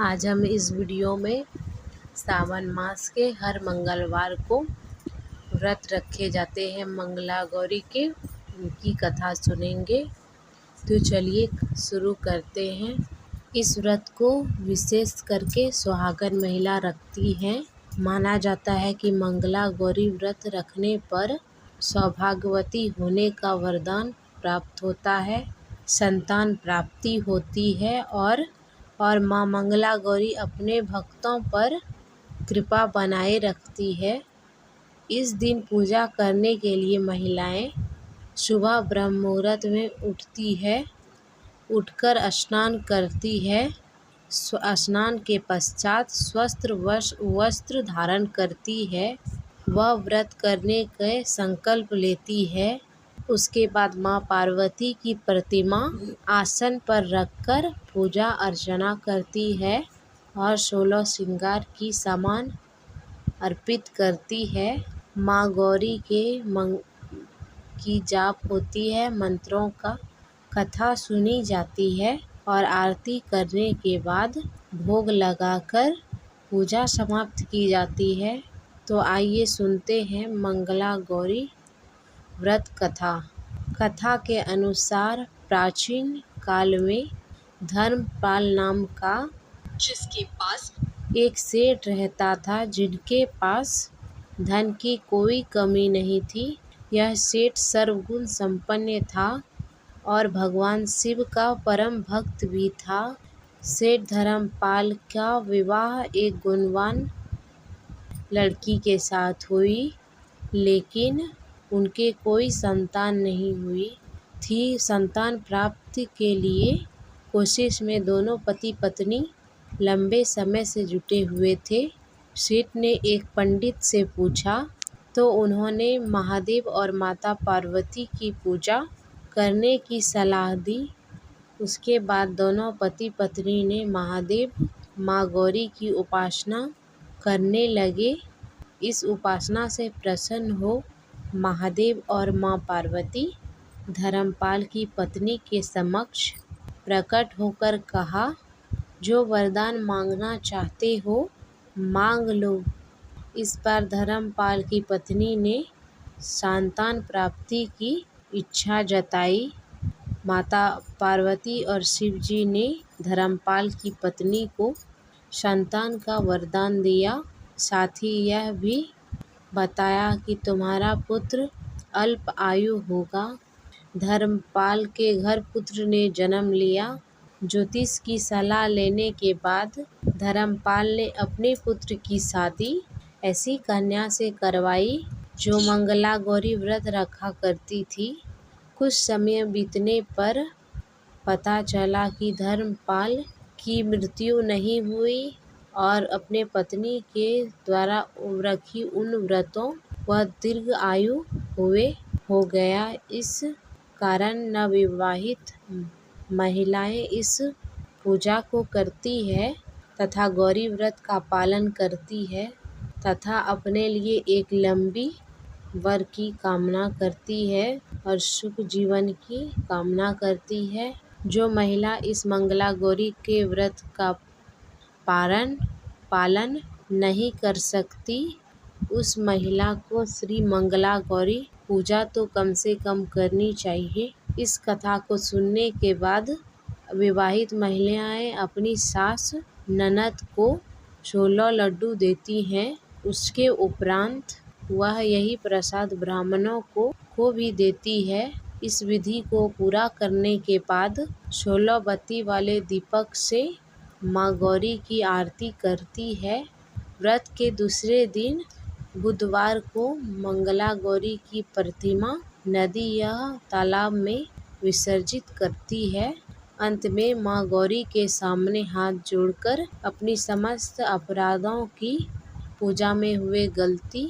आज हम इस वीडियो में सावन मास के हर मंगलवार को व्रत रखे जाते हैं मंगला गौरी के, उनकी कथा सुनेंगे। तो चलिए शुरू करते हैं। इस व्रत को विशेष करके सुहागन महिला रखती हैं। माना जाता है कि मंगला गौरी व्रत रखने पर सौभाग्यवती होने का वरदान प्राप्त होता है, संतान प्राप्ति होती है और माँ मंगला गौरी अपने भक्तों पर कृपा बनाए रखती है। इस दिन पूजा करने के लिए महिलाएं सुबह ब्रह्म मुहूर्त में उठकर स्नान करती है। स्नान के पश्चात स्वस्थ वस्त्र धारण करती है। वह व्रत करने के संकल्प लेती है। उसके बाद माँ पार्वती की प्रतिमा आसन पर रखकर पूजा अर्चना करती है और 16 श्रृंगार की सामान अर्पित करती है। माँ गौरी की जाप होती है, मंत्रों का कथा सुनी जाती है और आरती करने के बाद भोग लगाकर पूजा समाप्त की जाती है। तो आइए सुनते हैं मंगला गौरी व्रत कथा। कथा के अनुसार प्राचीन काल में धर्मपाल नाम का जिसके पास एक सेठ रहता था, जिनके पास धन की कोई कमी नहीं थी। यह सेठ सर्वगुण संपन्न था और भगवान शिव का परम भक्त भी था। सेठ धर्मपाल का विवाह एक गुणवान लड़की के साथ हुई, लेकिन उनके कोई संतान नहीं हुई थी। संतान प्राप्ति के लिए कोशिश में दोनों पति पत्नी लंबे समय से जुटे हुए थे। सेठ ने एक पंडित से पूछा तो उन्होंने महादेव और माता पार्वती की पूजा करने की सलाह दी। उसके बाद दोनों पति पत्नी ने महादेव माँ गौरी की उपासना करने लगे। इस उपासना से प्रसन्न हो महादेव और माँ पार्वती धर्मपाल की पत्नी के समक्ष प्रकट होकर कहा, जो वरदान मांगना चाहते हो मांग लो। इस बार धर्मपाल की पत्नी ने संतान प्राप्ति की इच्छा जताई। माता पार्वती और शिव जी ने धर्मपाल की पत्नी को संतान का वरदान दिया। साथ ही यह भी बताया कि तुम्हारा पुत्र अल्प आयु होगा। धर्मपाल के घर पुत्र ने जन्म लिया। ज्योतिष की सलाह लेने के बाद धर्मपाल ने अपने पुत्र की शादी ऐसी कन्या से करवाई जो मंगला गौरी व्रत रखा करती थी। कुछ समय बीतने पर पता चला कि धर्मपाल की मृत्यु नहीं हुई और अपने पत्नी के द्वारा रखी उन व्रतों वह दीर्घ आयु हो गया। इस कारण नवविवाहित महिलाएं इस पूजा को करती है तथा गौरी व्रत का पालन करती है तथा अपने लिए एक लंबी वर की कामना करती है और सुख जीवन की कामना करती है। जो महिला इस मंगला गौरी के व्रत का पालन नहीं कर सकती, उस महिला को श्री मंगला गौरी पूजा तो कम से कम करनी चाहिए। इस कथा को सुनने के बाद विवाहित महिलाएं अपनी सास ननद को 16 लड्डू देती हैं। उसके उपरांत वह यही प्रसाद ब्राह्मणों को भी देती है। इस विधि को पूरा करने के बाद 16 बत्ती वाले दीपक से माँ गौरी की आरती करती है। व्रत के दूसरे दिन बुधवार को मंगला गौरी की प्रतिमा नदी या तालाब में विसर्जित करती है। अंत में माँ गौरी के सामने हाथ जोड़कर अपनी समस्त अपराधों की पूजा में हुए गलती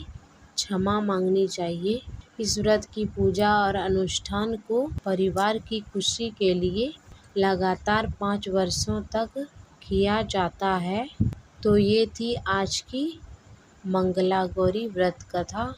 क्षमा मांगनी चाहिए। इस व्रत की पूजा और अनुष्ठान को परिवार की खुशी के लिए लगातार 5 वर्षों तक किया जाता है। तो ये थी आज की मंगला गौरी व्रत कथा।